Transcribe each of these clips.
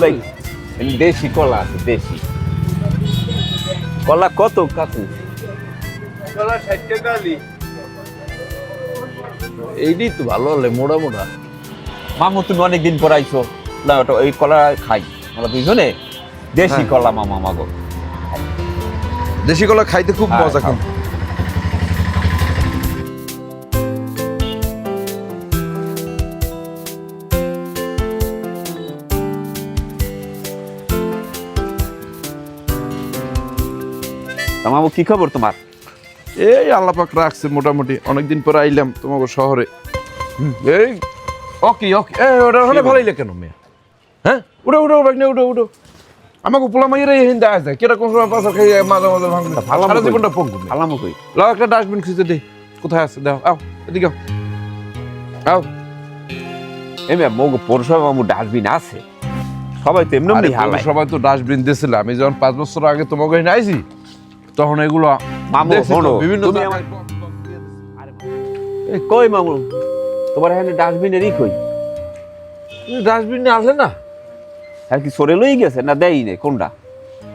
ভাই দেশি কলা আছে, দেশি কলা কত কাকু? কলা 60 টাকা আলি। এইটাই তো ভালো হলে মোড়া মোড়া। মামু তুমি অনেকদিন পর আইছো, না ওটা ওই কলা খাই আমরা দুইজনে। দেশি কলা মামা মাগো, দেশি কলা খাইতে খুব হ্যাঁ, মজা খাও। কিন্তু। তা মামু কি খবর তোমার? এই আল্লাহ পাক রাখছে মোটামুটি, অনেকদিন পর আইলাম তোমাকে শহরে। এই ওকে ওকে ওটা ওখানে ভালোই কেন মেয়ে? হ্যাঁ উঠো উঠো ভাগ্নে উঠো উঠো। আমাকে পোলা মাইয়েরা হিন্দে আসে কিরকম সময় পাশা খেয়ে মাঝে মাঝে ভাঙলে ভালো সারা জীবনটা পঙ্গু। আলামু কই? লাও একটা ডাস্টবিন খুঁজে দে, কোথায় আছে দাও। আও এদিকে আও। এমনি মগো পৌরসভা মামু ডাস্টবিন আছে, সবাই তো এমনি আরে হালায়। সবাই তো ডাস্টবিন দিয়েছিল। আমি যখন 5 বছর আগে তোমাকে এখানে আইছি তখন এগুলো মামু দেখছি তো, শোনো, বিভিন্ন তুমি জায়গায় এই কই মামু তোমার এখানে ডাস্টবিনেরই কই? ডাস্টবিন আসে না। আর কি সরে লই গেছে না দেই নে কোনটা?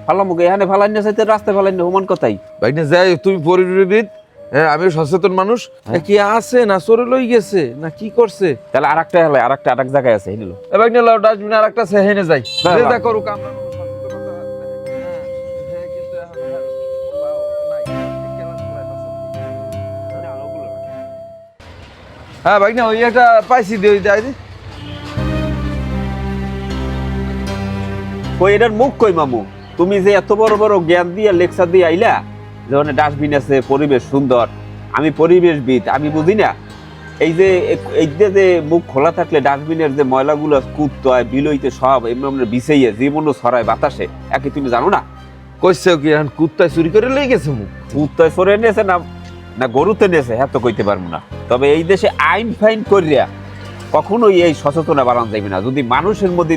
ফালামুকে এখানে ফালাইন না চাইতে রাস্তায় ফালাইন না, হুমান কথাই। ভাই না যাই, তুমি পরিবেশবিদ, হ্যাঁ আমি সচেতন মানুষ। কি আছে না চোরে লই গেছে না কি করছে? তাহলে আরেকটা হেলে আরেকটা আরেক জায়গায় আছে হিনিলো। এবার নিয়ে লাও ডাস্টবিন আর একটা সেহেনে যাই না, যে না। যা করুক আমরা সচেতনতা কিন্তু হ্যাঁ ভাই না ওই একটা পাইছি দিয়ে যাই দি। কই এটার মুখ কই মামু? তুমি যে এত বড় বড় জ্ঞান দিয়ে লেকচার দিয়ে আইলা যে ওখানে ডাস্টবিন আছে, পরিবেশ সুন্দর, আমি পরিবেশবিদ, আমি বুঝি না? এই যে যে মুখ খোলা থাকলে ডাস্টবিনের যে ময়লাগুলো কুত্তয় বিলইতে সব এমনি আমরা বিছাইয়ে জীবন ছড়ায় বাতাসে, একে তুমি জানো না? কইছে কি এখন কুত্তায় চুরি করে লই গেছে মুখ। কুত্তয় সরে নিয়েছে না না গরুতে নিয়েছে, হ্যাঁ তো কইতে পারবো না। তবে এই দেশে আইন ফাইন করিয়া কখনোই এই সচেতনা বাড়ানো যাবে না যদি মানুষের মধ্যে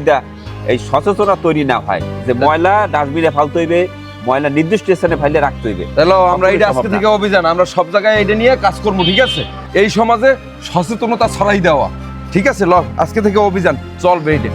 এই সচেতনতা তৈরি না হয় যে ময়লা ডাস্টবিনে ফালতে হইবে, ময়লা নির্দিষ্ট স্থানে ফাইলে রাখতে হইবে। হ্যালো আমরা এটা আজকে থেকে অভিযান, আমরা সব জায়গায় এটা নিয়ে কাজ করবো, ঠিক আছে? এই সমাজে সচেতনতা ছড়াই দেওয়া, ঠিক আছে? ল আজকে থেকে অভিযান চলবে এটা।